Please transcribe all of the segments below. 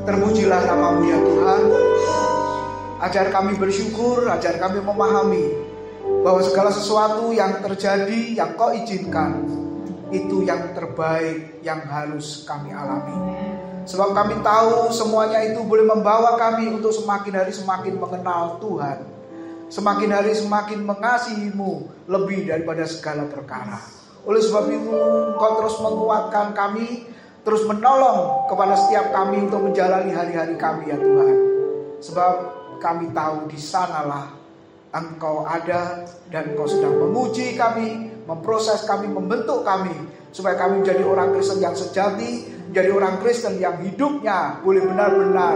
Terpujilah nama-Mu ya Tuhan. Ajar kami bersyukur, ajar kami memahami bahwa segala sesuatu yang terjadi, yang Kau izinkan, itu yang terbaik yang harus kami alami. Sebab kami tahu semuanya itu boleh membawa kami untuk semakin hari semakin mengenal Tuhan, semakin hari semakin mengasihi-Mu lebih daripada segala perkara. Oleh sebab itu Engkau terus menguatkan kami, terus menolong kepada setiap kami untuk menjalani hari-hari kami ya Tuhan. Sebab kami tahu di sanalah Engkau ada dan Engkau sedang menguji kami, memproses kami, membentuk kami, supaya kami menjadi orang Kristen yang sejati, menjadi orang Kristen yang hidupnya boleh benar-benar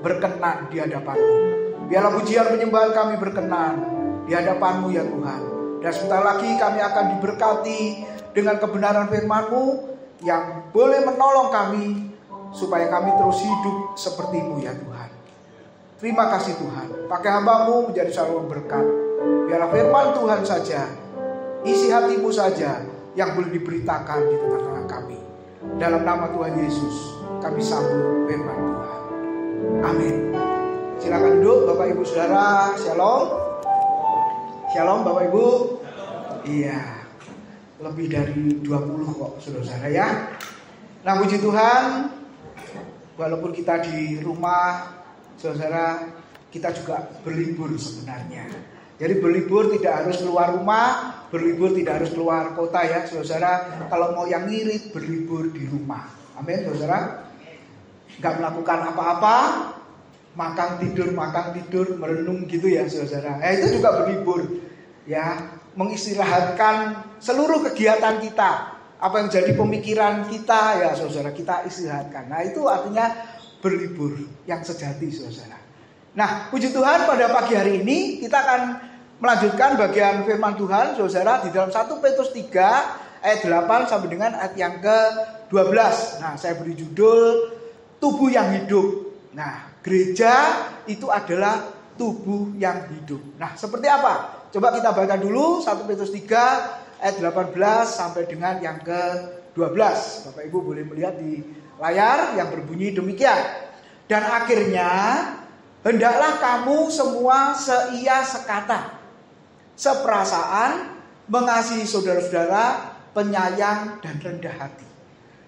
berkenan di hadapan-Mu. Biarlah pujian penyembahan kami berkenan di hadapan-Mu ya Tuhan. Dan sebentar lagi kami akan diberkati dengan kebenaran firman-Mu yang boleh menolong kami supaya kami terus hidup seperti-Mu ya Tuhan. Terima kasih Tuhan. Pakai hamba-Mu menjadi saluran berkat. Biarlah firman Tuhan saja, isi hati-Mu saja yang boleh diberitakan di tengah-tengah kami. Dalam nama Tuhan Yesus kami sambut firman Tuhan. Amin. Silakan duduk Bapak Ibu Saudara. Shalom. Shalom Bapak Ibu. Iya, lebih dari 20 kok saudara-saudara ya. Nah puji Tuhan, walaupun kita di rumah, saudara, kita juga berlibur sebenarnya. Jadi berlibur tidak harus keluar rumah, berlibur tidak harus keluar kota ya saudara. Kalau mau yang ngirit, berlibur di rumah. Amin saudara. Gak melakukan apa-apa, makan tidur, merenung gitu ya saudara. Itu juga berlibur ya, mengistirahatkan seluruh kegiatan kita. Apa yang jadi pemikiran kita ya saudara, kita istirahatkan. Nah itu artinya berlibur yang sejati saudara. Nah puji Tuhan, pada pagi hari ini kita akan melanjutkan bagian firman Tuhan saudara di dalam 1 Petrus 3 ayat 8 sampai dengan ayat yang ke-12. Nah saya beri judul tubuh yang hidup. Nah gereja itu adalah tubuh yang hidup. Nah seperti apa? Coba kita baca dulu 1 Petrus 3 ayat 18 sampai dengan yang ke-12. Bapak Ibu boleh melihat di layar yang berbunyi demikian. Dan akhirnya hendaklah kamu semua seia sekata, seperasaan, mengasihi saudara-saudara, penyayang dan rendah hati.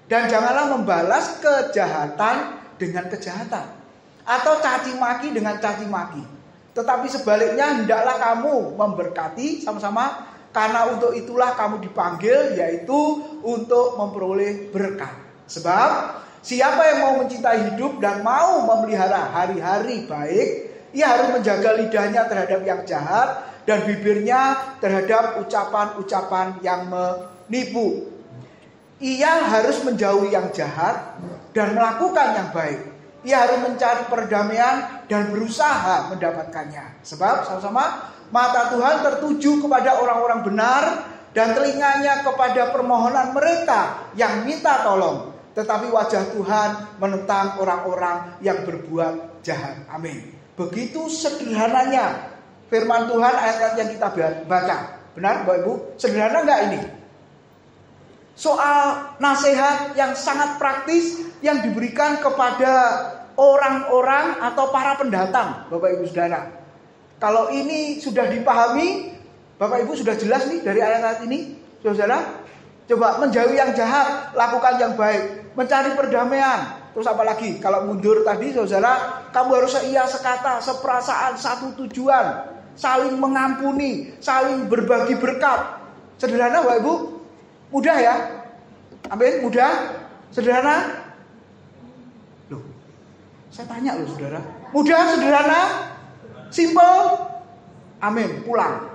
Dan janganlah membalas kejahatan dengan kejahatan, atau caci maki dengan caci maki. Tetapi sebaliknya hendaklah kamu memberkati sama-sama, karena untuk itulah kamu dipanggil, yaitu untuk memperoleh berkat. Sebab siapa yang mau mencintai hidup dan mau memelihara hari-hari baik, ia harus menjaga lidahnya terhadap yang jahat dan bibirnya terhadap ucapan-ucapan yang menipu. Ia harus menjauhi yang jahat dan melakukan yang baik. Ia harus mencari perdamaian dan berusaha mendapatkannya. Sebab sama-sama mata Tuhan tertuju kepada orang-orang benar dan telinganya kepada permohonan mereka yang minta tolong. Tetapi wajah Tuhan menentang orang-orang yang berbuat jahat. Amin. Begitu sederhananya firman Tuhan ayat-ayat yang kita baca. Benar Bapak Ibu? Sederhana enggak ini? Soal nasihat yang sangat praktis yang diberikan kepada orang-orang atau para pendatang, Bapak Ibu Saudara. Kalau ini sudah dipahami, Bapak Ibu sudah jelas nih dari ayat-ayat ini, Saudara. Coba menjauhi yang jahat, lakukan yang baik, mencari perdamaian. Terus apa lagi? Kalau mundur tadi saudara, kamu harus seia sekata, seperasaan, satu tujuan, saling mengampuni, saling berbagi berkat. Sederhana Bapak Ibu? Mudah ya? Amin, mudah? Sederhana? Loh, saya tanya loh saudara. Mudah, sederhana? Simple? Amin, pulang.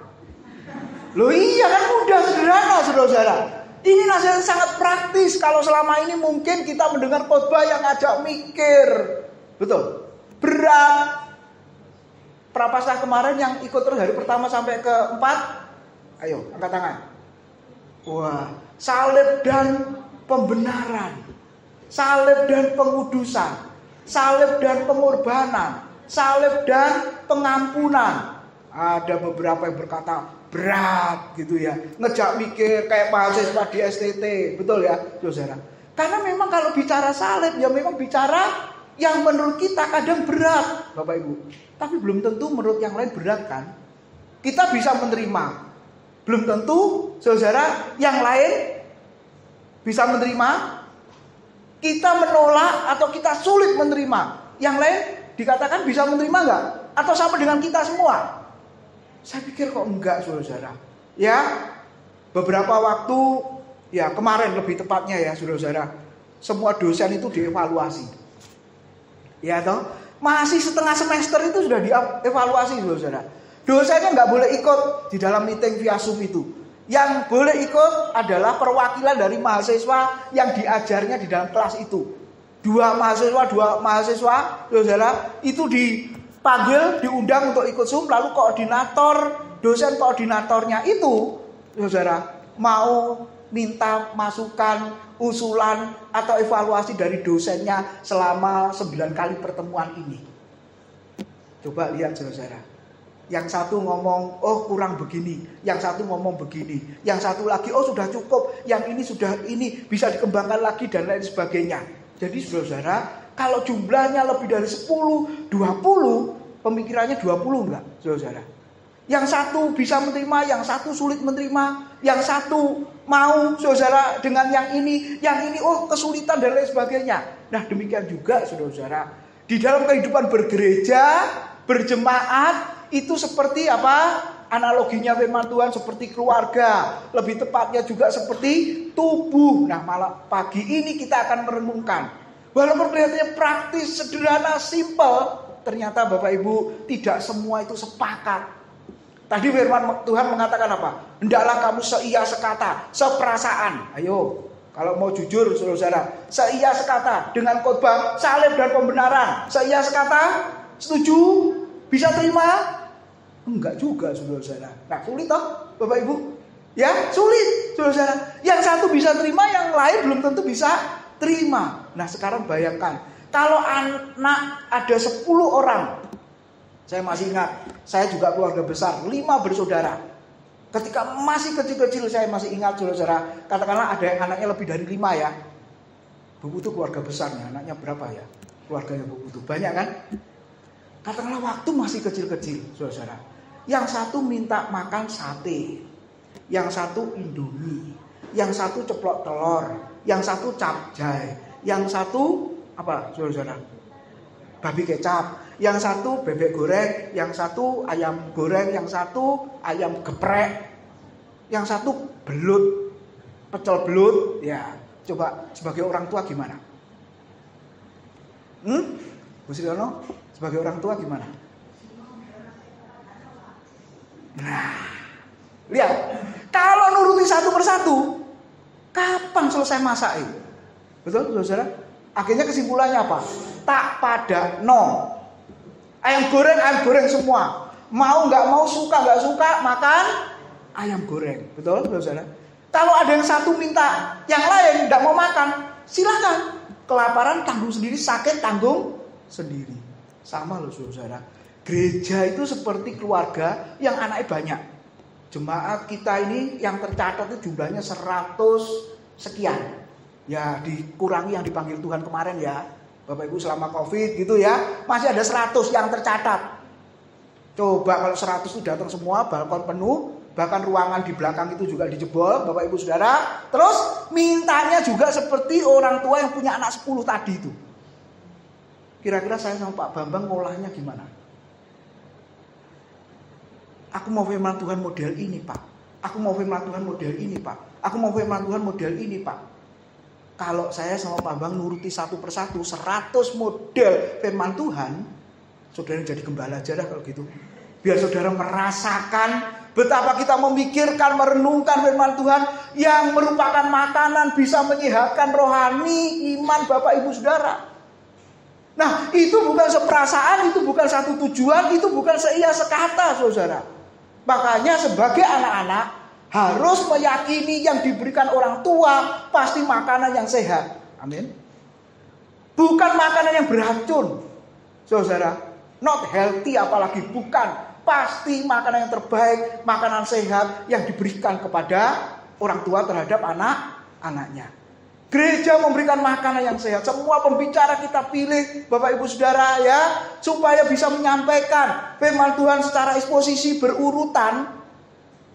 Loh iya kan mudah, sederhana saudara-saudara. Ini nasihat sangat praktis. Kalau selama ini mungkin kita mendengar khotbah yang ngajak mikir. Betul. Berat. Prapaskah kemarin yang ikut terus hari pertama sampai ke 4? Ayo, angkat tangan. Wah, salib dan pembenaran. Salib dan pengudusan. Salib dan pengorbanan. Salib dan pengampunan. Ada beberapa yang berkata berat gitu ya, ngejak mikir kayak mahasiswa di STT, betul ya saudara? Karena memang kalau bicara salib ya memang bicara yang menurut kita kadang berat, Bapak Ibu. Tapi belum tentu menurut yang lain berat kan? Kita bisa menerima. Belum tentu saudara yang lain bisa menerima. Kita menolak atau kita sulit menerima. Yang lain dikatakan bisa menerima enggak? Atau sama dengan kita semua? Saya pikir kok enggak, saudara. Ya, beberapa waktu, ya kemarin lebih tepatnya ya, saudara. Semua dosen itu dievaluasi. Ya toh, masih setengah semester itu sudah dievaluasi, saudara. Dosennya nggak boleh ikut di dalam meeting via Zoom itu. Yang boleh ikut adalah perwakilan dari mahasiswa yang diajarnya di dalam kelas itu. Dua mahasiswa, saudara, itu dipanggil, diundang untuk ikut Zoom. Lalu dosen koordinatornya itu, saudara, mau minta masukan, usulan, atau evaluasi dari dosennya selama 9 kali pertemuan ini. Coba lihat, saudara. Yang satu ngomong, oh kurang begini. Yang satu ngomong begini. Yang satu lagi, oh sudah cukup. Yang ini sudah ini, bisa dikembangkan lagi dan lain sebagainya. Jadi saudara, kalau jumlahnya lebih dari 10, 20, pemikirannya 20 enggak, saudara? Yang satu bisa menerima, yang satu sulit menerima. Yang satu mau, saudara, dengan yang ini oh kesulitan dan lain sebagainya. Nah demikian juga, saudara, di dalam kehidupan bergereja, berjemaat, itu seperti apa? Analoginya firman Tuhan seperti keluarga. Lebih tepatnya juga seperti tubuh. Nah malah pagi ini kita akan merenungkan. Walaupun kelihatannya praktis, sederhana, simple, ternyata Bapak Ibu tidak semua itu sepakat. Tadi firman Tuhan mengatakan apa? Hendaklah kamu seia sekata, seperasaan. Ayo, kalau mau jujur saudara, seia sekata dengan khotbah, salib dan pembenaran. Seia sekata, setuju? Bisa terima? Enggak juga, saudara. Nah, sulit toh, Bapak Ibu? Ya, sulit, saudara. Yang satu bisa terima, yang lain belum tentu bisa terima. Nah, sekarang bayangkan, kalau anak ada 10 orang. Saya masih ingat, saya juga keluarga besar, 5 bersaudara. Ketika masih kecil-kecil, saya masih ingat, saudara. Katakanlah ada yang anaknya lebih dari 5 ya. Bu Putu keluarga besarnya, anaknya berapa ya? Keluarganya Bu Putu, banyak kan? Katakanlah waktu masih kecil-kecil, saudara. Yang satu minta makan sate, yang satu indomie, yang satu ceplok telur, yang satu capcay, yang satu apa, saudara? Babi kecap, yang satu bebek goreng, yang satu ayam goreng, yang satu ayam geprek, yang satu belut, pecel belut. Ya, coba sebagai orang tua gimana? Bu Sriono? Sebagai orang tua gimana? Nah, lihat. Kalau nuruti satu persatu, kapan selesai masak itu? Betul, saudara? Akhirnya kesimpulannya apa? Tak pada no. Ayam goreng semua. Mau nggak mau, suka nggak suka, makan ayam goreng. Betul, saudara? Kalau ada yang satu minta, yang lain nggak mau makan, silakan. Kelaparan tanggung sendiri, sakit tanggung sendiri. Sama loh saudara. Gereja itu seperti keluarga yang anaknya banyak. Jemaat kita ini yang tercatat itu jumlahnya 100 sekian. Ya dikurangi yang dipanggil Tuhan kemarin ya. Bapak Ibu selama Covid gitu ya. Masih ada 100 yang tercatat. Coba kalau 100 itu datang semua, balkon penuh. Bahkan ruangan di belakang itu juga dijebol, Bapak Ibu Saudara. Terus mintanya juga seperti orang tua yang punya anak 10 tadi itu. Kira-kira saya sama Pak Bambang ngolahnya gimana? Aku mau firman Tuhan model ini, Pak. Aku mau firman Tuhan model ini, Pak. Aku mau firman Tuhan model ini, Pak. Kalau saya sama Pak Bambang nuruti satu persatu 100 model firman Tuhan, saudara jadi gembala aja dah kalau gitu. Biar saudara merasakan betapa kita memikirkan, merenungkan firman Tuhan yang merupakan makanan bisa menyehatkan rohani, iman Bapak Ibu Saudara. Nah, itu bukan seperasaan, itu bukan satu tujuan, itu bukan seia sekata, saudara. Makanya sebagai anak-anak harus meyakini yang diberikan orang tua pasti makanan yang sehat. Amin. Bukan makanan yang beracun, saudara. Not healthy apalagi, bukan. Pasti makanan yang terbaik, makanan sehat yang diberikan kepada orang tua terhadap anak-anaknya. Gereja memberikan makanan yang sehat. Semua pembicara kita pilih, Bapak Ibu Saudara ya, supaya bisa menyampaikan firman Tuhan secara eksposisi berurutan.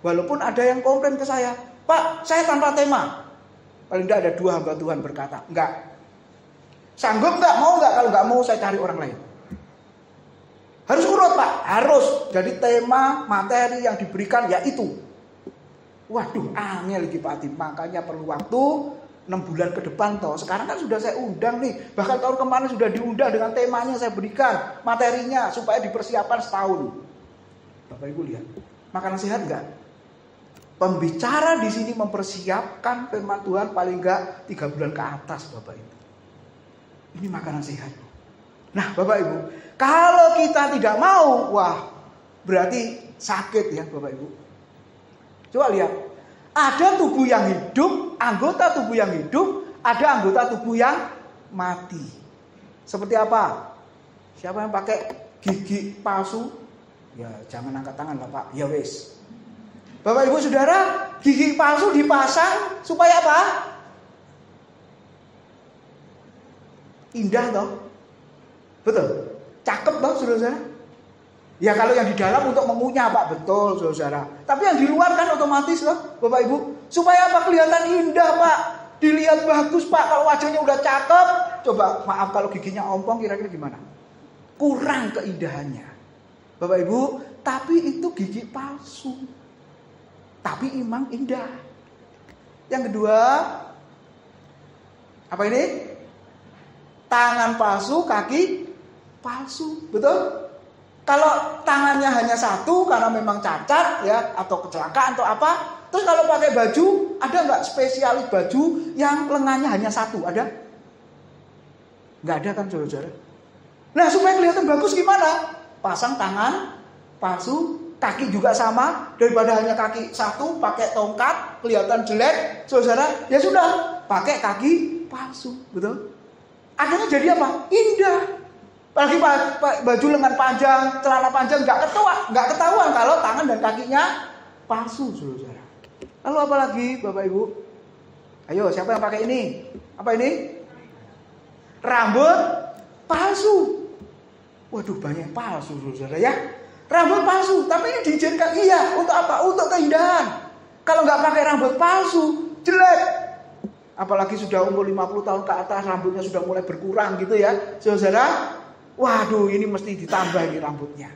Walaupun ada yang komplain ke saya, Pak, saya tanpa tema. Paling tidak ada 2 hamba Tuhan berkata, enggak. Sanggup enggak? Mau enggak? Kalau enggak mau saya cari orang lain. Harus urut Pak, harus. Jadi tema, materi yang diberikan ya itu. Waduh, angel iki Pak Tim. Makanya perlu waktu 6 bulan ke depan toh. Sekarang kan sudah saya undang nih. Bahkan tahun kemarin sudah diundang dengan temanya saya berikan. Materinya supaya dipersiapkan setahun. Bapak Ibu lihat. Makanan sehat enggak? Pembicara di sini mempersiapkan firman Tuhan paling enggak 3 bulan ke atas Bapak Ibu. Ini makanan sehat. Nah Bapak Ibu, kalau kita tidak mau, wah berarti sakit ya Bapak Ibu. Coba lihat. Ada tubuh yang hidup, anggota tubuh yang hidup, ada anggota tubuh yang mati. Seperti apa? Siapa yang pakai gigi palsu? Ya jangan angkat tangan lah Pak. Ya wes. Bapak Ibu Saudara, gigi palsu dipasang supaya apa? Indah toh? Betul? Cakep toh saudara-saudara? Ya kalau yang di dalam untuk mengunyah Pak, betul saudara. Tapi yang di luar kan otomatis loh Bapak Ibu. Supaya apa? Kelihatan indah Pak. Dilihat bagus Pak. Kalau wajahnya udah cakep. Coba maaf kalau giginya ompong kira-kira gimana? Kurang keindahannya. Bapak Ibu. Tapi itu gigi palsu. Tapi emang indah. Yang kedua. Apa ini? Tangan palsu, kaki palsu. Betul? Kalau tangannya hanya satu karena memang cacat ya atau kecelakaan atau apa, terus kalau pakai baju ada nggak spesialis baju yang lengannya hanya satu? Ada? Nggak ada kan saudara? Nah supaya kelihatan bagus gimana? Pasang tangan palsu, kaki juga sama, daripada hanya kaki satu pakai tongkat kelihatan jelek, saudara ya sudah pakai kaki palsu, betul? Akhirnya jadi apa? Indah. Apalagi baju lengan panjang, celana panjang nggak ketahuan kalau tangan dan kakinya palsu, saudara. Lalu apa lagi, Bapak Ibu? Ayo, siapa yang pakai ini? Apa ini? Rambut palsu. Waduh, banyak palsu, saudara ya. Rambut palsu, tapi ini diizinkan iya. Untuk apa? Untuk keindahan. Kalau nggak pakai rambut palsu, jelek. Apalagi sudah umur 50 tahun ke atas, rambutnya sudah mulai berkurang gitu ya, saudara. Waduh, ini mesti ditambah nih rambutnya.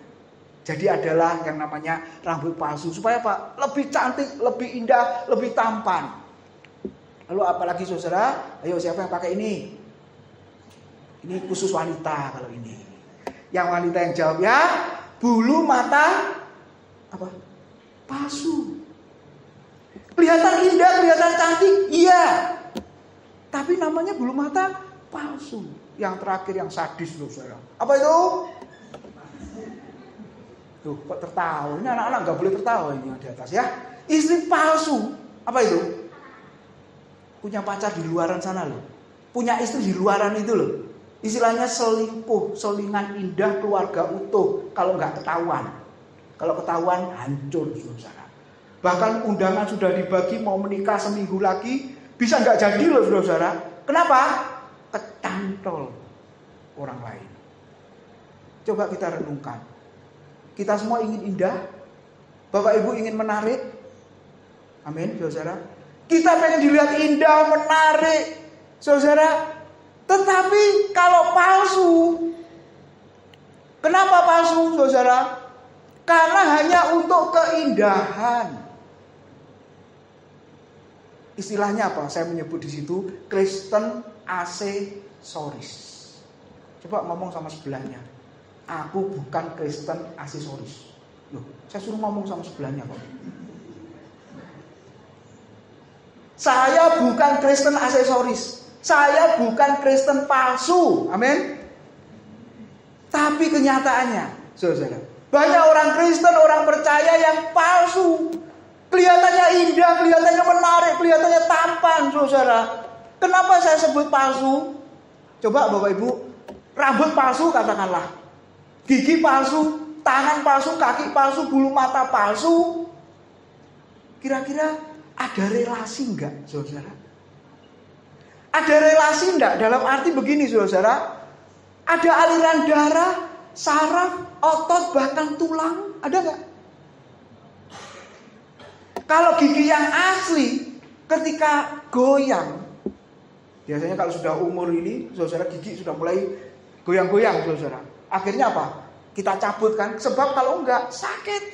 Jadi adalah yang namanya rambut palsu. Supaya apa? Lebih cantik, lebih indah, lebih tampan. Lalu apalagi saudara? Ayo siapa yang pakai ini? Ini khusus wanita kalau ini. Yang wanita yang jawab ya. Bulu mata apa? Palsu. Kelihatan indah, kelihatan cantik. Iya. Tapi namanya bulu mata palsu. Yang terakhir yang sadis loh saudara. Apa itu? Tuh kok tertawa. Ini anak-anak gak boleh tertawa ini yang di atas ya. Istri palsu. Apa itu? Punya pacar di luaran sana loh. Punya istri di luaran itu loh. Istilahnya selingkuh, selingan indah keluarga utuh. Kalau gak ketahuan. Kalau ketahuan hancur saudara. Bahkan undangan sudah dibagi mau menikah seminggu lagi. Bisa gak jadi loh saudara. Kenapa? Kecantol orang lain. Coba kita renungkan. Kita semua ingin indah. Bapak Ibu ingin menarik. Amin, saudara. Kita pengen dilihat indah, menarik, saudara. Tetapi kalau palsu, kenapa palsu, saudara? Karena hanya untuk keindahan. Istilahnya apa? Saya menyebut di situ Kristen aksesoris. Coba ngomong sama sebelahnya. Aku bukan Kristen aksesoris. Loh, saya suruh ngomong sama sebelahnya kok. Saya bukan Kristen aksesoris. Saya bukan Kristen palsu. Amin. Tapi kenyataannya, saudara, banyak orang Kristen, orang percaya yang palsu. Kelihatannya indah, kelihatannya menarik, kelihatannya tampan, saudara. Kenapa saya sebut palsu? Coba Bapak Ibu, rambut palsu katakanlah, gigi palsu, tangan palsu, kaki palsu, bulu mata palsu. Kira-kira ada relasi enggak, saudara? Ada relasi enggak? Dalam arti begini saudara, ada aliran darah, saraf, otot, bahkan tulang, ada enggak? Kalau gigi yang asli ketika goyang, biasanya kalau sudah umur ini, saudara, gigi sudah mulai goyang-goyang, saudara. Akhirnya apa? Kita cabut kan? Sebab kalau enggak, sakit.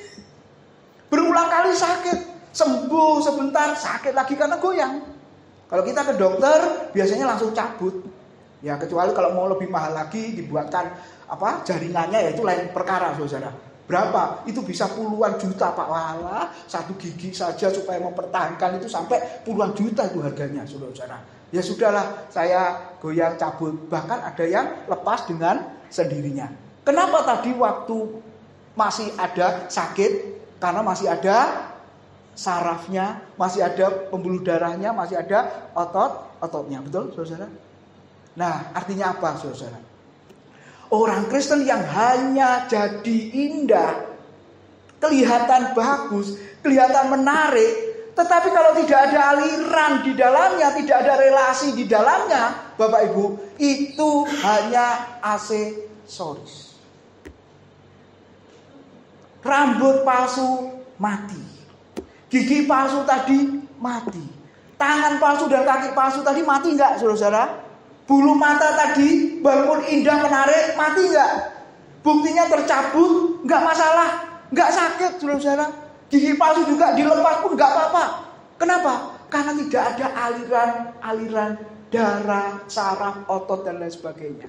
Berulang kali sakit. Sembuh sebentar, sakit lagi karena goyang. Kalau kita ke dokter, biasanya langsung cabut. Ya, kecuali kalau mau lebih mahal lagi, dibuatkan jaringannya, yaitu lain perkara, saudara. Berapa? Itu bisa puluhan juta, Pak. Walah, satu gigi saja supaya mempertahankan itu sampai puluhan juta itu harganya, saudara. Ya sudahlah, saya goyang cabut. Bahkan ada yang lepas dengan sendirinya. Kenapa tadi waktu masih ada sakit? Karena masih ada sarafnya, masih ada pembuluh darahnya, masih ada ototnya. Betul, saudara? Nah, artinya apa, saudara? Orang Kristen yang hanya jadi indah, kelihatan bagus, kelihatan menarik, tetapi kalau tidak ada aliran di dalamnya, tidak ada relasi di dalamnya, Bapak Ibu, itu hanya aksesoris. Rambut palsu mati. Gigi palsu tadi mati. Tangan palsu dan kaki palsu tadi mati enggak, saudara? Bulu mata tadi walaupun indah menarik, mati enggak? Buktinya tercabut, enggak masalah, enggak sakit, saudara. Gigi palsu juga dilepas pun enggak apa-apa. Kenapa? Karena tidak ada aliran darah, saraf, otot dan lain sebagainya.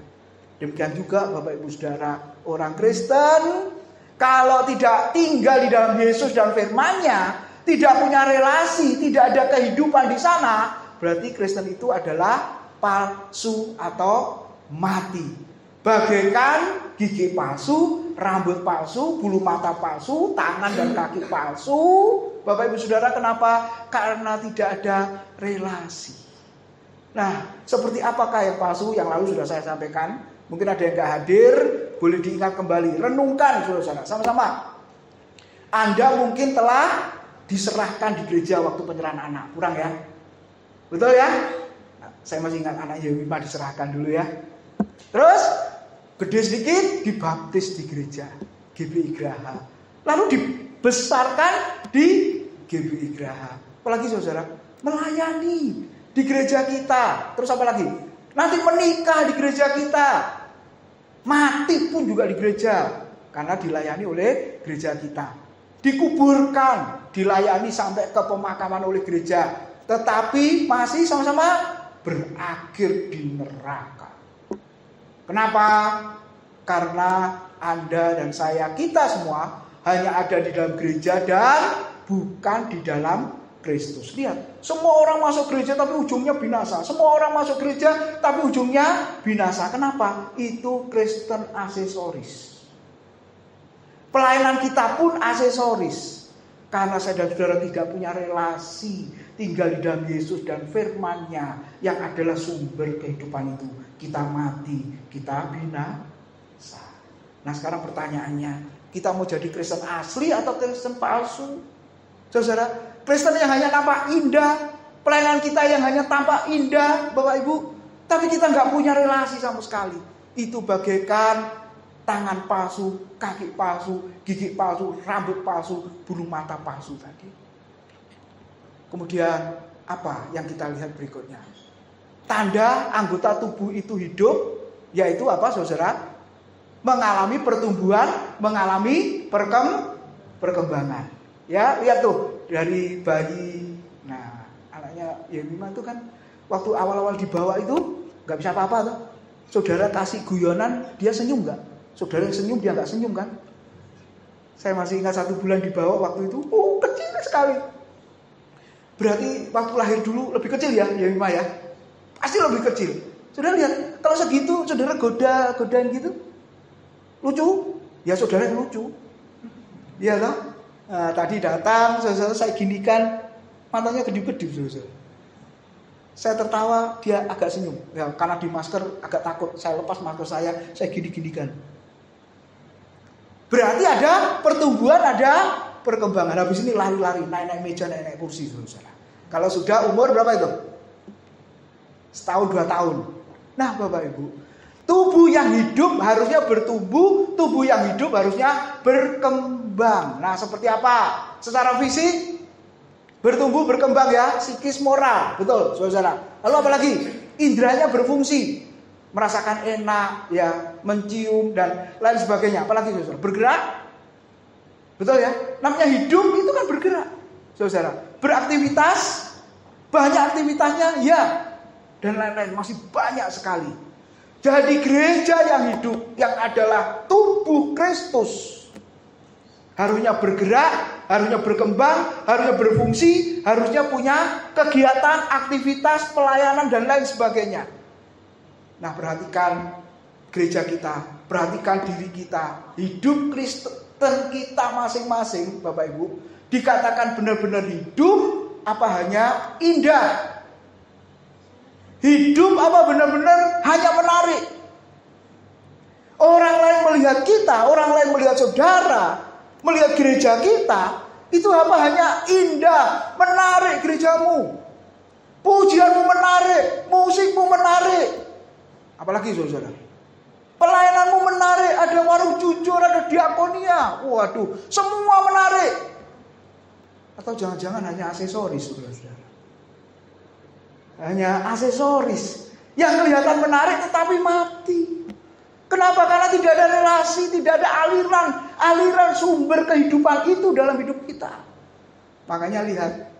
Demikian juga Bapak Ibu Saudara, orang Kristen kalau tidak tinggal di dalam Yesus dan firman-Nya, tidak punya relasi, tidak ada kehidupan di sana, berarti Kristen itu adalah palsu atau mati. Bagaikan gigi palsu, rambut palsu, bulu mata palsu, tangan dan kaki palsu. Bapak Ibu Saudara, kenapa? Karena tidak ada relasi. Nah, seperti apakah yang palsu yang lalu sudah saya sampaikan? Mungkin ada yang gak hadir, boleh diingat kembali. Renungkan, saudara, sama-sama. Anda mungkin telah diserahkan di gereja waktu penyerahan anak. Kurang ya? Betul ya? Nah, saya masih ingat anak Yewima diserahkan dulu ya. Terus, gede sedikit, dibaptis di gereja GBI Graha. Lalu dibesarkan di GBI Graha. Apalagi saudara? Melayani di gereja kita. Terus apa lagi? Nanti menikah di gereja kita. Mati pun juga di gereja. Karena dilayani oleh gereja kita. Dikuburkan, dilayani sampai ke pemakaman oleh gereja. Tetapi masih sama-sama berakhir di neraka. Kenapa? Karena Anda dan saya, kita semua hanya ada di dalam gereja dan bukan di dalam Kristus. Lihat, semua orang masuk gereja tapi ujungnya binasa. Semua orang masuk gereja tapi ujungnya binasa. Kenapa? Itu Kristen aksesoris. Pelayanan kita pun aksesoris. Karena saya dan saudara tidak punya relasi tinggal di dalam Yesus dan firman-Nya yang adalah sumber kehidupan itu. Kita mati, kita binasa. Nah sekarang pertanyaannya, kita mau jadi Kristen asli atau Kristen palsu? Saudara, Kristen yang hanya tampak indah, pelayanan kita yang hanya tampak indah, Bapak Ibu, tapi kita nggak punya relasi sama sekali. Itu bagaikan tangan palsu, kaki palsu, gigi palsu, rambut palsu, bulu mata palsu tadi. Kemudian apa yang kita lihat berikutnya? Tanda anggota tubuh itu hidup, yaitu apa saudara? Mengalami pertumbuhan, mengalami perkembangan. Ya, lihat tuh dari bayi. Nah, anaknya Yewima itu kan waktu awal-awal dibawa itu nggak bisa apa-apa tuh. Saudara kasih guyonan, dia senyum nggak? Saudara yang senyum, dia nggak senyum kan? Saya masih ingat 1 bulan dibawa waktu itu, kecil sekali. Berarti waktu lahir dulu lebih kecil ya, Yewima ya? Pasti lebih kecil. Saudara lihat, kalau segitu, saudara godain gitu, lucu? Ya saudara yang lucu. Iya kan? Nah, tadi datang, saudara saya ginikan, matanya kedip-kedip saudara. Saya tertawa, dia agak senyum. Ya, karena di masker agak takut. Saya lepas masker saya gini-ginikan. Berarti ada pertumbuhan, ada perkembangan. Habis ini lari-lari, naik-naik meja, naik-naik kursi saudara. Kalau sudah umur berapa itu? setahun 2 tahun. Nah Bapak Ibu, tubuh yang hidup harusnya bertumbuh, tubuh yang hidup harusnya berkembang. Nah seperti apa? Secara fisik bertumbuh berkembang ya, psikis moral, betul saudara. Lalu apalagi? Indranya berfungsi, merasakan enak ya, mencium dan lain sebagainya. Apalagi saudara? Bergerak, betul ya. Namanya hidup itu kan bergerak, saudara. Beraktivitas, banyak aktivitasnya ya, dan lain-lain masih banyak sekali. Jadi gereja yang hidup, yang adalah tubuh Kristus, harusnya bergerak, harusnya berkembang, harusnya berfungsi, harusnya punya kegiatan, aktivitas, pelayanan, dan lain sebagainya. Nah perhatikan gereja kita, perhatikan diri kita, hidup Kristen kita masing-masing, Bapak Ibu, dikatakan benar-benar hidup, apa hanya indah? Hidup apa benar-benar hanya menarik? Orang lain melihat kita, orang lain melihat saudara, melihat gereja kita, itu apa hanya indah, menarik gerejamu. Pujianmu menarik, musikmu menarik. Apalagi saudara? Pelayananmu menarik, ada warung jujur, ada diakonia. Waduh, semua menarik. Atau jangan-jangan hanya aksesoris, saudara? Hanya aksesoris yang kelihatan menarik tetapi mati. Kenapa? Karena tidak ada relasi, tidak ada aliran sumber kehidupan itu dalam hidup kita. Makanya lihat,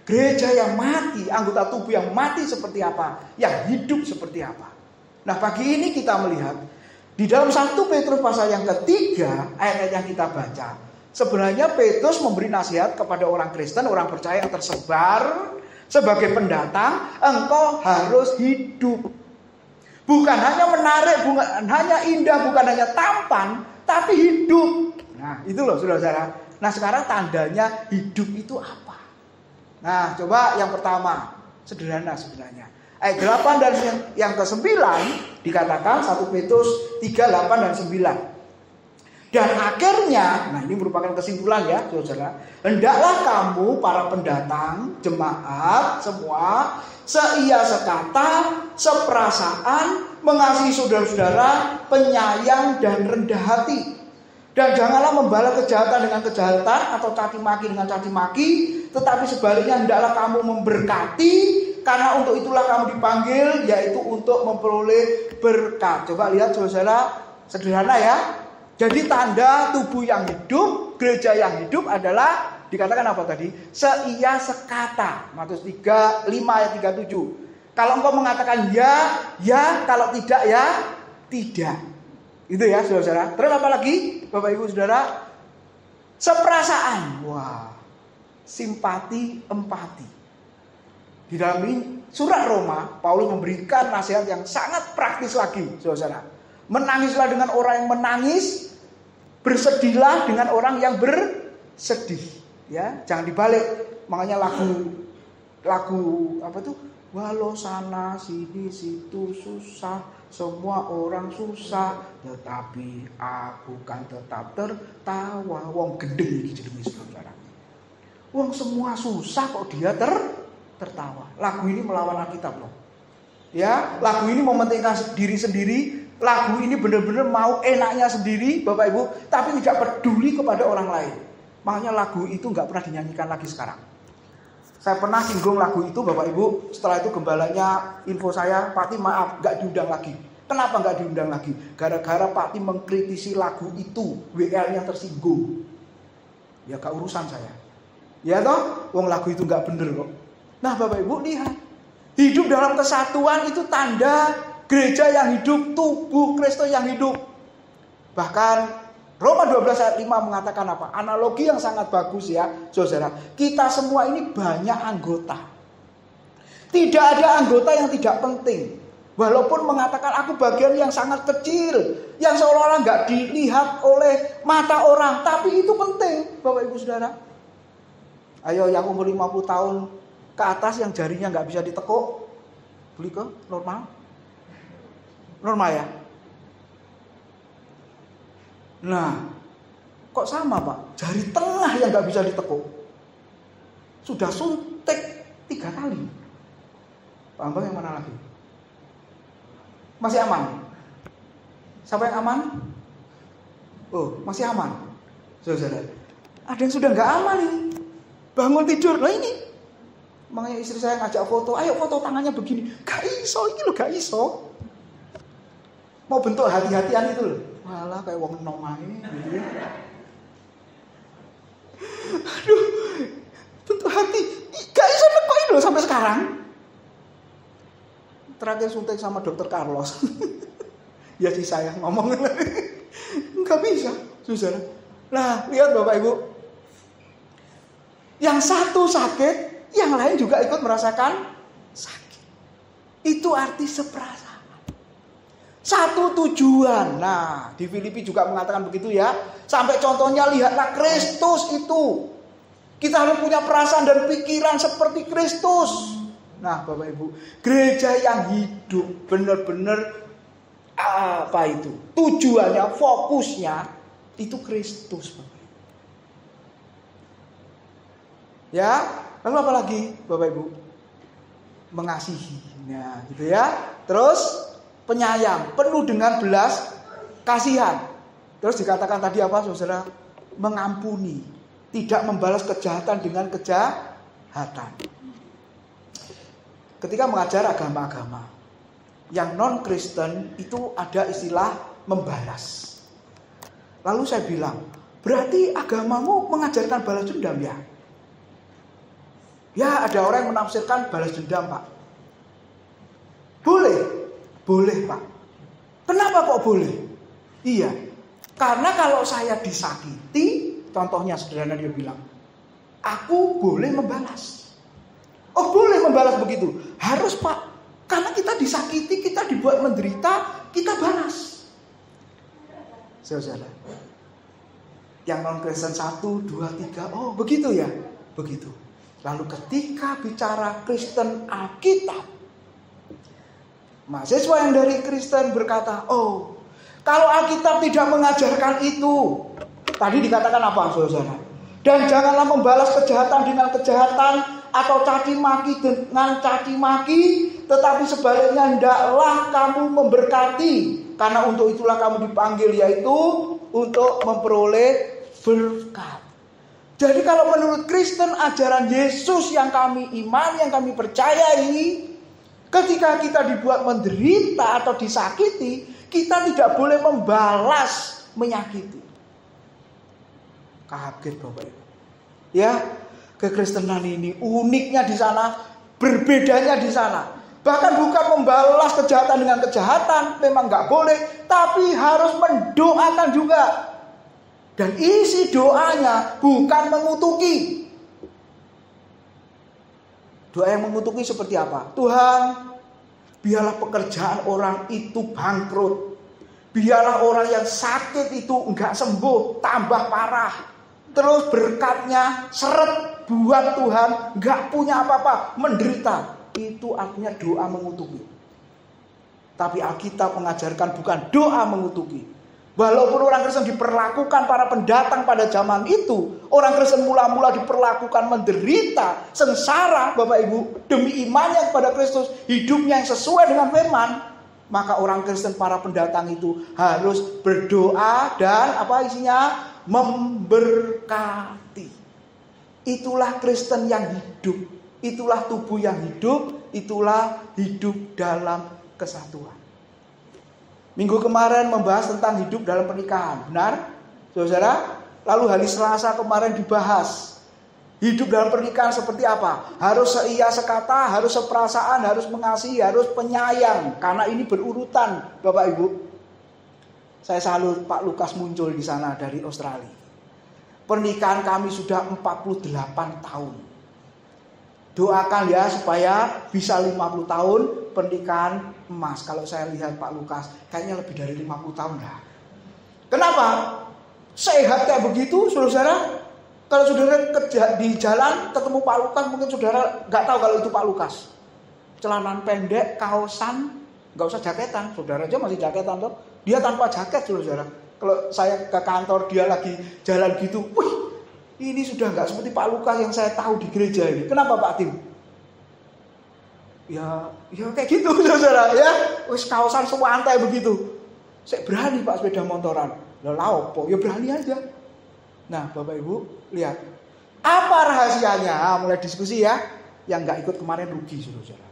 gereja yang mati, anggota tubuh yang mati seperti apa, yang hidup seperti apa. Nah pagi ini kita melihat di dalam 1 Petrus pasal yang ketiga, ayat-ayat yang kita baca, sebenarnya Petrus memberi nasihat kepada orang Kristen, orang percaya yang tersebar sebagai pendatang. Engkau harus hidup. Bukan hanya menarik, bukan hanya indah, bukan hanya tampan, tapi hidup. Nah itu loh saudara-saudara. Nah sekarang tandanya hidup itu apa? Nah coba yang pertama, sederhana sebenarnya. Ayat 8 dan yang ke-9 dikatakan 1 Petrus 3, 8 dan 9. Dan akhirnya, nah ini merupakan kesimpulan ya saudara, hendaklah kamu para pendatang, jemaat semua, seia sekata, seperasaan, mengasihi saudara-saudara, penyayang dan rendah hati. Dan janganlah membalas kejahatan dengan kejahatan atau caci maki dengan caci maki, tetapi sebaliknya hendaklah kamu memberkati, karena untuk itulah kamu dipanggil, yaitu untuk memperoleh berkat. Coba lihat saudara, sederhana ya. Jadi tanda tubuh yang hidup, gereja yang hidup adalah dikatakan apa tadi? Seia sekata. Matius 3, 5 ayat 37. Kalau engkau mengatakan ya, ya, kalau tidak ya, tidak. Itu ya saudara. Terus apa lagi Bapak Ibu Saudara? Seperasaan. Wah, simpati, empati. Di dalam surat Roma, Paulus memberikan nasihat yang sangat praktis lagi saudara. Menangislah dengan orang yang menangis, bersedihlah dengan orang yang bersedih. Ya, jangan dibalik. Makanya lagu apa tuh? Walau sana sini situ susah, semua orang susah, tetapi aku kan tetap tertawa. Wong gendeng iki jenenge saudara. Wong semua susah kok dia tertawa. Lagu ini melawan Alkitab loh. Ya, lagu ini mementingkan diri sendiri. Lagu ini benar-benar mau enaknya sendiri, Bapak Ibu, tapi tidak peduli kepada orang lain. Makanya lagu itu nggak pernah dinyanyikan lagi sekarang. Saya pernah singgung lagu itu, Bapak Ibu. Setelah itu gembalanya info saya, Pak Tim maaf, nggak diundang lagi. Kenapa nggak diundang lagi? Gara-gara Pak Tim mengkritisi lagu itu, WL-nya tersinggung. Ya gak urusan saya. Ya toh, wong lagu itu nggak bener kok. Nah Bapak Ibu lihat, hidup dalam kesatuan itu tanda gereja yang hidup, tubuh Kristus yang hidup. Bahkan Roma 12 ayat 5 mengatakan apa? Analogi yang sangat bagus ya saudara. Kita semua ini banyak anggota. Tidak ada anggota yang tidak penting. Walaupun mengatakan aku bagian yang sangat kecil, yang seolah-olah gak dilihat oleh mata orang, tapi itu penting Bapak Ibu Saudara. Ayo yang umur 50 tahun ke atas yang jarinya gak bisa ditekuk, beli ke normal? Normal ya? Nah, kok sama Pak? Jari tengah yang gak bisa ditekuk. Sudah suntik 3 kali. Pak Ambang yang mana lagi? Masih aman? Siapa yang aman? Oh, masih aman. Saudara, ada yang sudah nggak aman ini. Bangun tidur, lah ini. Makanya istri saya ngajak foto, ayo foto tangannya begini. Gak iso, ini loh gak iso. Mau bentuk hati-hatian itu loh. Malah kayak wong enom ae gitu ya. Aduh, bentuk hati. Gak iso nekoin loh sampai sekarang. Terakhir suntik sama dokter Carlos. Ya sih saya ngomong. Gak bisa, saudara. Nah, lihat Bapak Ibu. Yang satu sakit, yang lain juga ikut merasakan sakit. Itu arti seperasaan. Satu tujuan. Nah, di Filipi juga mengatakan begitu ya. Sampai contohnya lihatlah Kristus itu. Kita harus punya perasaan dan pikiran seperti Kristus. Nah, Bapak Ibu, gereja yang hidup benar-benar apa itu? Tujuannya, fokusnya itu Kristus, Bapak Ibu. Ya, lalu apa lagi, Bapak Ibu? Mengasihi. Nah, gitu ya. Terus penyayang, penuh dengan belas kasihan. Terus dikatakan tadi apa, Saudara? Mengampuni, tidak membalas kejahatan dengan kejahatan. Ketika mengajar agama-agama yang non-Kristen itu ada istilah membalas. Lalu saya bilang, berarti agamamu mengajarkan balas dendam ya? Ya, ada orang yang menafsirkan balas dendam, Pak. Boleh? Boleh, Pak. Kenapa kok boleh? Iya, karena kalau saya disakiti, contohnya sederhana dia bilang, aku boleh membalas. Oh, boleh membalas begitu. Harus, Pak. Karena kita disakiti, kita dibuat menderita, kita balas. Saudara. Yang non-Kristen 1, 2, 3. Oh, begitu ya? Begitu. Lalu ketika bicara Kristen Alkitab, mahasiswa yang dari Kristen berkata, oh, kalau Alkitab tidak mengajarkan itu. Tadi dikatakan apa, saudara? Dan janganlah membalas kejahatan dengan kejahatan, atau caci maki dengan caci maki, tetapi sebaliknya hendaklah kamu memberkati, karena untuk itulah kamu dipanggil, yaitu untuk memperoleh berkat. Jadi kalau menurut Kristen, ajaran Yesus yang kami imani, yang kami percayai, ketika kita dibuat menderita atau disakiti, kita tidak boleh membalas menyakiti. Kaget Bapak Ibu. Ya, kekristenan ini uniknya di sana, berbedanya di sana. Bahkan bukan membalas kejahatan dengan kejahatan, memang nggak boleh, tapi harus mendoakan juga. Dan isi doanya bukan mengutuki. Doa yang mengutuki seperti apa? Tuhan, biarlah pekerjaan orang itu bangkrut. Biarlah orang yang sakit itu enggak sembuh, tambah parah. Terus berkatnya seret, buat Tuhan enggak punya apa-apa, menderita. Itu artinya doa mengutuki. Tapi Alkitab mengajarkan bukan doa mengutuki. Walaupun orang Kristen diperlakukan para pendatang pada zaman itu, orang Kristen mula-mula diperlakukan menderita, sengsara, Bapak Ibu, demi imannya kepada Kristus, hidupnya yang sesuai dengan firman, maka orang Kristen para pendatang itu harus berdoa dan apa isinya? Memberkati. Itulah Kristen yang hidup, itulah tubuh yang hidup, itulah hidup dalam kesatuan. Minggu kemarin membahas tentang hidup dalam pernikahan, benar? Saudara, lalu hari Selasa kemarin dibahas hidup dalam pernikahan seperti apa? Harus seia sekata, harus seperasaan, harus mengasihi, harus penyayang. Karena ini berurutan, Bapak Ibu. Saya salut Pak Lukas muncul di sana dari Australia. Pernikahan kami sudah 48 tahun. Doakan ya supaya bisa 50 tahun pernikahan emas. Kalau saya lihat Pak Lukas kayaknya lebih dari 50 tahun dah. Kenapa? Sehat kayak begitu, saudara. Kalau saudara di jalan ketemu Pak Lukas, mungkin saudara nggak tahu kalau itu Pak Lukas. Celana pendek, kaosan, nggak usah jaketan. Saudara aja masih jaketan tuh. Dia tanpa jaket, saudara. Kalau saya ke kantor dia lagi jalan gitu, wih. Ini sudah nggak seperti Pak Lukas yang saya tahu di gereja ini. Kenapa Pak Tim? Ya kayak gitu saudara ya. Wis kaosan sewantai begitu. Saya berani Pak sepeda motoran. Lah opo? Ya berani aja. Nah, Bapak Ibu, lihat. Apa rahasianya? Mulai diskusi ya. Yang nggak ikut kemarin rugi saudara.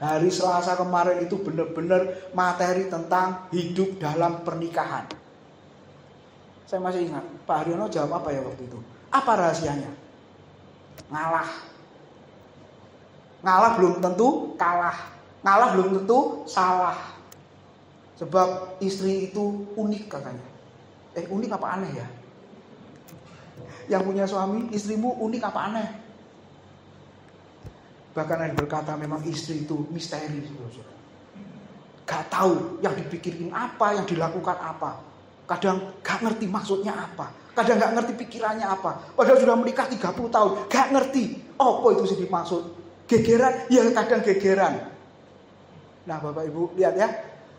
Hari Selasa kemarin itu benar-benar materi tentang hidup dalam pernikahan. Saya masih ingat, Pak Haryono jawab apa ya waktu itu? Apa rahasianya? Ngalah belum tentu kalah. Ngalah belum tentu salah. Sebab istri itu unik katanya. Unik apa aneh ya? Yang punya suami, istrimu unik apa aneh? Bahkan ada berkata memang istri itu misteri. Gak tahu yang dipikirin apa, yang dilakukan apa. Kadang gak ngerti maksudnya apa. Kadang gak ngerti pikirannya apa. Padahal sudah menikah 30 tahun. Gak ngerti. Apa itu sih dimaksud? Gegeran? Ya kadang gegeran. Nah Bapak Ibu lihat ya.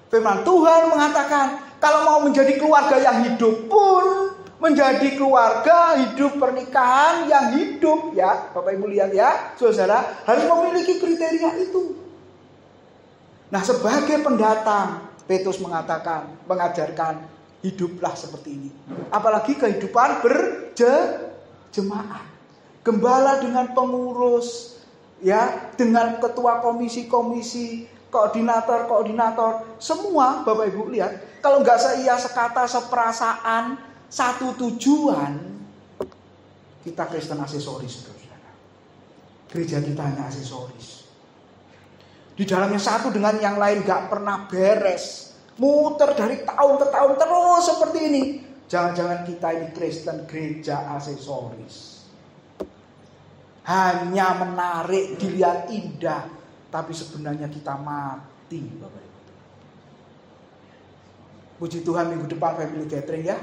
Firman Tuhan mengatakan. Kalau mau menjadi keluarga yang hidup pun. Menjadi keluarga hidup pernikahan yang hidup. Ya Bapak Ibu lihat ya. Saudara harus memiliki kriteria itu. Nah sebagai pendatang. Petrus mengatakan. Mengajarkan. Hiduplah seperti ini. Apalagi kehidupan berjemaat. Gembala dengan pengurus, ya, dengan ketua komisi-komisi, koordinator, semua Bapak Ibu lihat, kalau nggak seia sekata seperasaan, satu tujuan, kita Kristen aksesoris, saudara. Gereja kita hanya aksesoris. Di dalamnya satu dengan yang lain nggak pernah beres. Muter dari tahun ke tahun terus seperti ini. Jangan-jangan kita ini Kristen gereja aksesoris. Hanya menarik, dilihat indah. Tapi sebenarnya kita mati. Puji Tuhan minggu depan family gathering ya.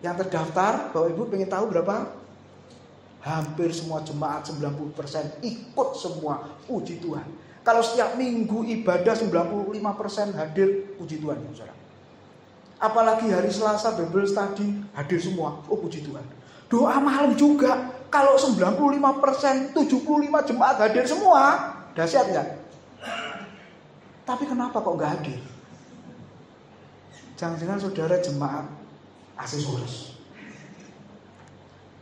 Yang terdaftar, Bapak Ibu pengen tahu berapa? Hampir semua jemaat 90% ikut semua. Puji Tuhan. Kalau setiap minggu ibadah 95% hadir, puji Tuhan ya saudara. Apalagi hari Selasa Bible Study hadir semua, puji Tuhan. Doa malam juga, kalau 95%, 75 jemaat hadir semua, dahsyat nggak? Tapi kenapa kok nggak hadir? Jangan-jangan saudara jemaat aksesoris.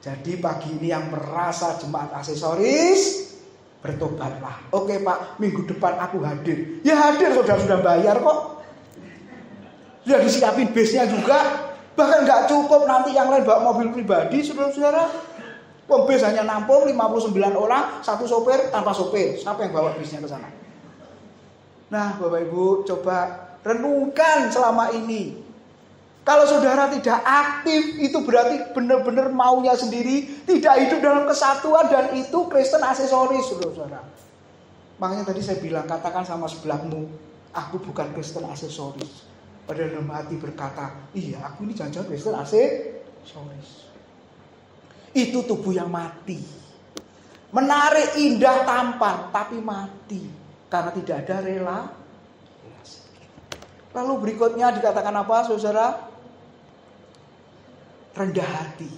Jadi pagi ini yang merasa jemaat aksesoris, bertobatlah. Oke Pak, minggu depan aku hadir. Ya hadir, saudara sudah bayar kok. Sudah disiapin base-nya juga. Bahkan gak cukup nanti yang lain bawa mobil pribadi, saudara-saudara. Base hanya nampung 59 orang, satu sopir tanpa sopir. Siapa yang bawa base-nya ke sana? Nah Bapak Ibu, coba renungkan selama ini. Kalau saudara tidak aktif, itu berarti benar-benar maunya sendiri, tidak hidup dalam kesatuan, dan itu Kristen aksesoris, saudara. Makanya tadi saya bilang, katakan sama sebelahmu, aku bukan Kristen aksesoris. Padahal dalam hati berkata, iya aku ini jangan-jangan Kristen aksesoris. Itu tubuh yang mati. Menarik, indah, tampan, tapi mati. Karena tidak ada relasi. Lalu berikutnya dikatakan apa, saudara? Rendah hati.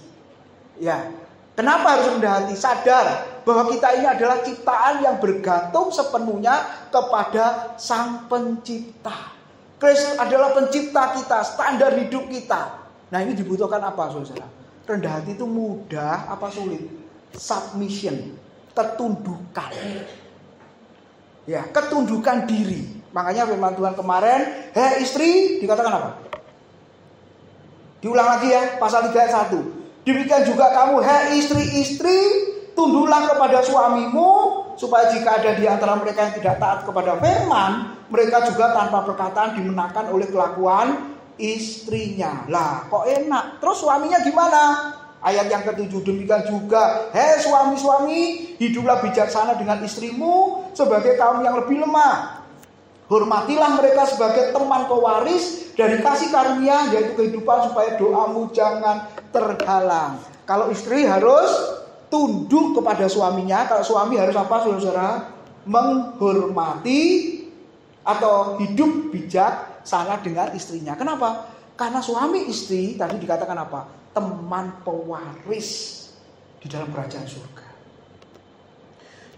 Ya, kenapa harus rendah hati? Sadar bahwa kita ini adalah ciptaan yang bergantung sepenuhnya kepada Sang Pencipta. Kristus adalah pencipta kita, standar hidup kita. Nah, ini dibutuhkan apa, saudara? Rendah hati itu mudah apa sulit? Submission, ketundukan. Ya, ketundukan diri. Makanya firman Tuhan kemarin, hei istri, dikatakan apa? Diulang lagi ya, pasal 3 ayat 1. Demikian juga kamu, hei istri-istri, tunduklah kepada suamimu, supaya jika ada di antara mereka yang tidak taat kepada firman, mereka juga tanpa perkataan dimenangkan oleh kelakuan istrinya. Lah, kok enak? Terus suaminya gimana? Ayat yang ke-7, demikian juga, hei suami-suami, hiduplah bijaksana dengan istrimu sebagai kaum yang lebih lemah. Hormatilah mereka sebagai teman pewaris dari kasih karunia, yaitu kehidupan, supaya doamu jangan terhalang. Kalau istri harus tunduk kepada suaminya, kalau suami harus apa, saudara? Menghormati atau hidup bijaksana dengan istrinya. Kenapa? Karena suami istri tadi dikatakan apa? Teman pewaris di dalam kerajaan surga.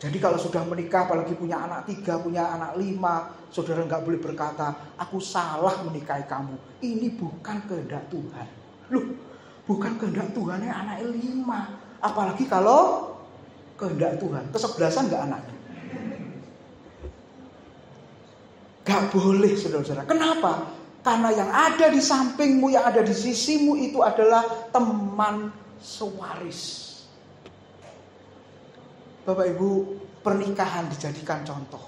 Jadi kalau sudah menikah, apalagi punya anak 3, punya anak 5, saudara nggak boleh berkata, aku salah menikahi kamu. Ini bukan kehendak Tuhan. Loh, bukan kehendak Tuhan ya anaknya 5. Apalagi kalau kehendak Tuhan. Kesebelasan nggak anaknya? Gak boleh, saudara-saudara. Kenapa? Karena yang ada di sampingmu, yang ada di sisimu itu adalah teman sewaris. Bapak Ibu, pernikahan dijadikan contoh.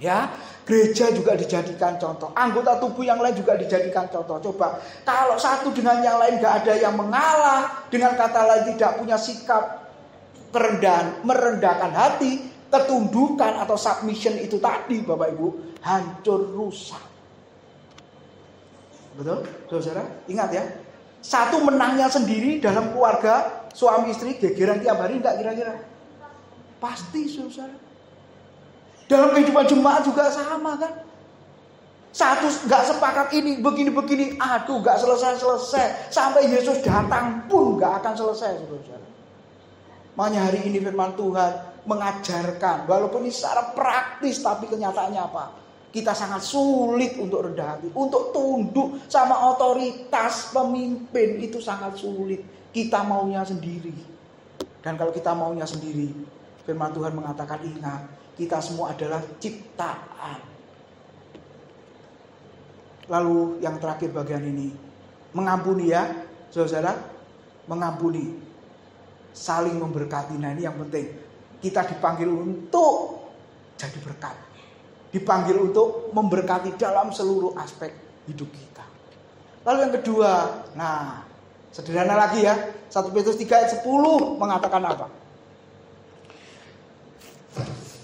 Ya, gereja juga dijadikan contoh. Anggota tubuh yang lain juga dijadikan contoh. Coba, kalau satu dengan yang lain gak ada yang mengalah, dengan kata lain tidak punya sikap kerendahan, merendahkan hati, ketundukan atau submission itu tadi, Bapak Ibu, hancur rusak. Betul, saudara? Ingat ya, satu menangnya sendiri dalam keluarga, suami istri gegeran tiap hari enggak kira-kira? Pasti, saudara. Dalam kehidupan jemaat juga sama kan? Satu enggak sepakat ini, begini-begini, aduh enggak selesai-selesai. Sampai Yesus datang pun enggak akan selesai, saudara. Makanya hari ini firman Tuhan mengajarkan, walaupun ini secara praktis, tapi kenyataannya apa? Kita sangat sulit untuk rendah hati, untuk tunduk sama otoritas pemimpin itu sangat sulit. Kita maunya sendiri. Dan kalau kita maunya sendiri, firman Tuhan mengatakan ingat, kita semua adalah ciptaan. Lalu yang terakhir bagian ini, mengampuni ya, saudara, mengampuni, saling memberkati. Nah ini yang penting. Kita dipanggil untuk jadi berkat. Dipanggil untuk memberkati dalam seluruh aspek hidup kita. Lalu yang kedua, nah sederhana lagi ya, 1 Petrus 3 ayat 10 mengatakan apa?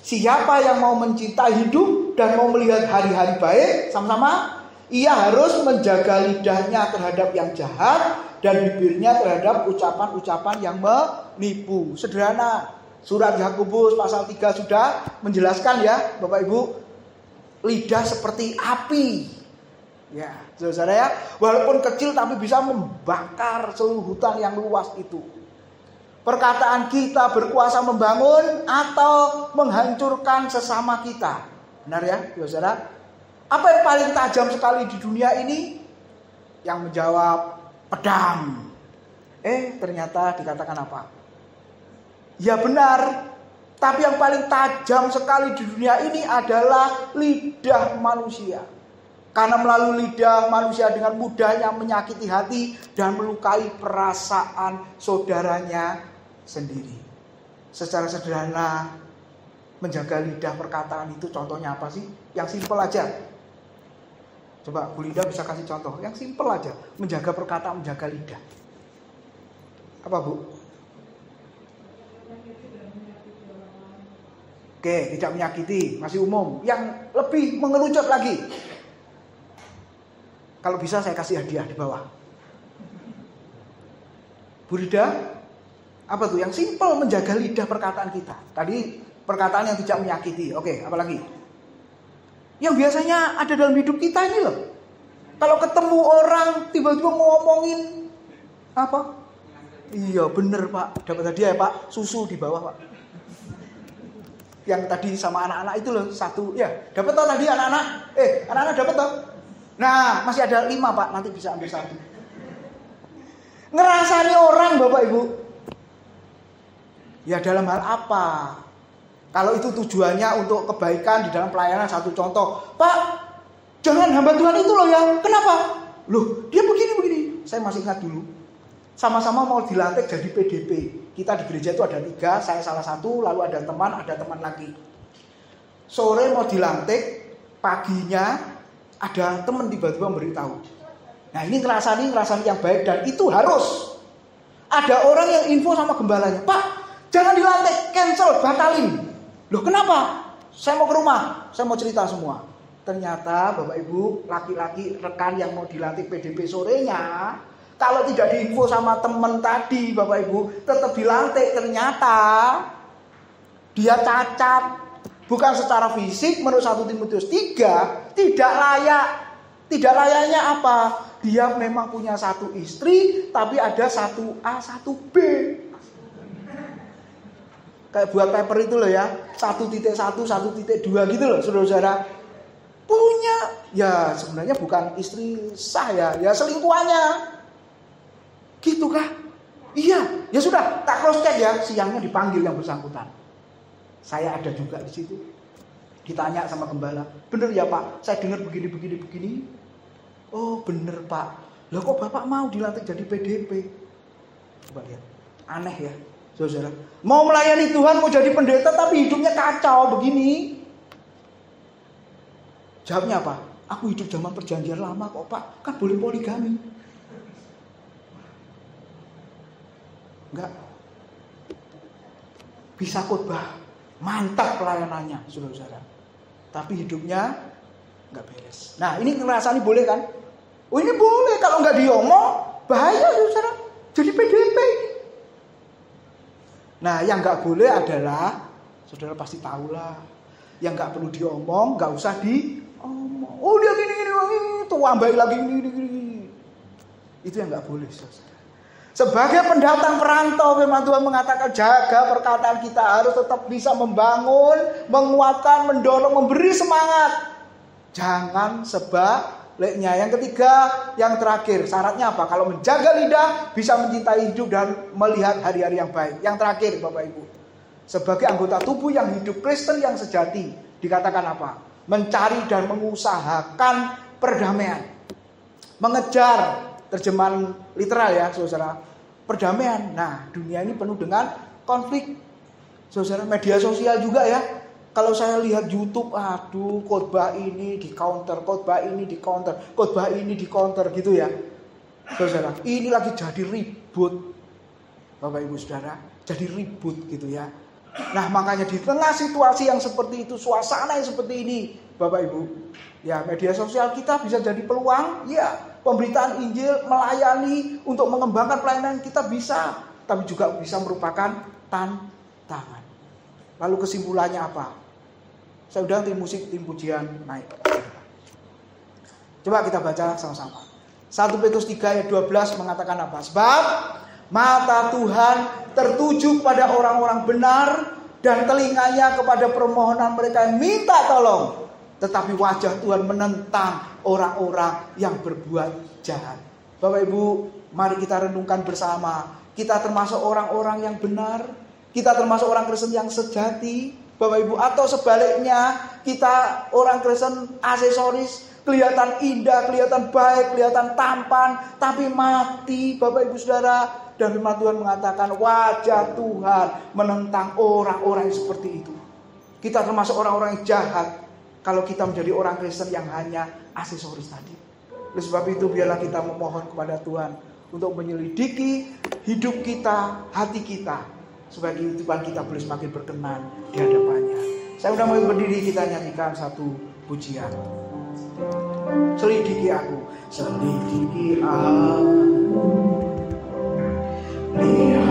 Siapa yang mau mencintai hidup dan mau melihat hari-hari baik, sama-sama, ia harus menjaga lidahnya terhadap yang jahat dan bibirnya terhadap ucapan-ucapan yang menipu. Sederhana, surat Yakobus pasal 3 sudah menjelaskan ya, Bapak Ibu, lidah seperti api. Ya, saudara ya, walaupun kecil tapi bisa membakar seluruh hutan yang luas itu. Perkataan kita berkuasa membangun atau menghancurkan sesama kita. Benar ya, saudara? Apa yang paling tajam sekali di dunia ini? Yang menjawab pedang. Ternyata dikatakan apa? Ya benar. Tapi yang paling tajam sekali di dunia ini adalah lidah manusia. Karena melalui lidah manusia dengan mudahnya menyakiti hati dan melukai perasaan saudaranya sendiri. Secara sederhana, menjaga lidah perkataan itu contohnya apa sih? Yang simpel aja. Coba Bu Linda bisa kasih contoh. Yang simpel aja, menjaga perkataan, menjaga lidah. Apa Bu? Oke, tidak menyakiti, masih umum. Yang lebih mengerucut lagi. Kalau bisa saya kasih hadiah di bawah. Bu Rida, apa tuh? Yang simpel menjaga lidah perkataan kita. Tadi perkataan yang tidak menyakiti. Oke, apa lagi? Yang biasanya ada dalam hidup kita ini loh. Kalau ketemu orang tiba-tiba ngomongin apa? Iya bener Pak, dapat hadiah ya Pak, susu di bawah Pak. Yang tadi sama anak-anak itu loh, satu ya, dapat toh tadi anak-anak? Anak-anak dapat toh? Nah, masih ada 5 Pak, nanti bisa ambil 1. Ngerasani orang Bapak Ibu. Ya dalam hal apa? Kalau itu tujuannya untuk kebaikan di dalam pelayanan, satu contoh. Pak, jangan hamba Tuhan itu loh ya. Kenapa? Loh, dia begini-begini. Saya masih ingat dulu. Sama-sama mau dilantik jadi PDP. Kita di gereja itu ada 3, saya salah satu, lalu ada teman lagi. Sore mau dilantik, paginya ada teman tiba-tiba memberitahu. Nah ini ngerasani yang baik dan itu harus. Ada orang yang info sama gembalanya, Pak, jangan dilantik, cancel, batalin. Loh kenapa? Saya mau ke rumah, saya mau cerita semua. Ternyata Bapak Ibu, laki-laki rekan yang mau dilantik PDP sorenya, kalau tidak diinfo sama teman tadi Bapak Ibu, tetap dilantik. Ternyata dia cacat. Bukan secara fisik, menurut 1 Timotius 3, tidak layak. Tidak layaknya apa? Dia memang punya 1 istri, tapi ada 1A, 1B. Kayak buat paper itu loh ya, 1.1, 1.2 gitu loh, saudara-saudara. Punya, ya sebenarnya bukan istri sah ya selingkuhannya. Gitu kah? Iya, ya sudah, tak cross check ya, siangnya dipanggil yang bersangkutan. Saya ada juga di situ. Ditanya sama gembala, bener ya Pak, saya dengar begini. Oh bener Pak, lah kok Bapak mau dilantik jadi PDP? Coba lihat, aneh ya. Saudara, mau melayani Tuhan, mau jadi pendeta, tapi hidupnya kacau begini. Jawabnya apa? Aku hidup zaman perjanjian lama kok Pak, kan boleh poligami. Enggak. Bisa khotbah, mantap pelayanannya, saudara-saudara. Tapi hidupnya enggak beres. Nah, ini ngerasani boleh kan? Oh ini boleh, kalau enggak diomong, bahaya saudara. Jadi PDP ini. Nah, yang nggak boleh adalah, saudara pasti tahulah, yang nggak perlu diomong, nggak usah diomong. Oh dia gini, tuh ambai lagi gini. Itu yang nggak boleh, saudara. Sebagai pendatang perantau, firman Tuhan mengatakan jaga perkataan kita harus tetap bisa membangun, menguatkan, mendorong, memberi semangat. Jangan sebaliknya. Yang ketiga, yang terakhir, syaratnya apa? Kalau menjaga lidah, bisa mencintai hidup dan melihat hari-hari yang baik. Yang terakhir, Bapak Ibu, sebagai anggota tubuh yang hidup Kristen yang sejati, dikatakan apa? Mencari dan mengusahakan perdamaian. Mengejar, terjemahan literal ya, saudara, perdamaian. Nah, dunia ini penuh dengan konflik. Saudara, media sosial juga ya. Kalau saya lihat YouTube, aduh, khotbah ini di counter, khotbah ini di counter, khotbah ini di counter gitu ya. Saudara, ini lagi jadi ribut. Bapak Ibu Saudara, jadi ribut gitu ya. Nah, makanya di tengah situasi yang seperti itu, suasana yang seperti ini, Bapak Ibu, ya media sosial kita bisa jadi peluang, ya, pemberitaan Injil, melayani untuk mengembangkan pelayanan kita bisa, tapi juga bisa merupakan tantangan. Lalu kesimpulannya apa? Saya undang tim musik, tim pujian naik. Coba kita baca sama-sama. 1 Petrus 3 ayat 12 mengatakan apa? Sebab mata Tuhan tertuju pada orang-orang benar dan telinganya kepada permohonan mereka yang minta tolong. Tetapi wajah Tuhan menentang orang-orang yang berbuat jahat. Bapak Ibu, mari kita renungkan bersama. Kita termasuk orang-orang yang benar. Kita termasuk orang Kristen yang sejati, Bapak Ibu, atau sebaliknya kita orang Kristen aksesoris, kelihatan indah, kelihatan baik, kelihatan tampan, tapi mati, Bapak Ibu Saudara. Dan firman Tuhan mengatakan wajah Tuhan menentang orang-orang yang seperti itu. Kita termasuk orang-orang yang jahat kalau kita menjadi orang Kristen yang hanya aksesoris tadi. Oleh sebab itu biarlah kita memohon kepada Tuhan untuk menyelidiki hidup kita, hati kita, supaya kehidupan kita boleh semakin berkenan di hadapannya. Saya sudah mau berdiri, kita nyanyikan satu pujian. Selidiki aku, selidiki aku, lihat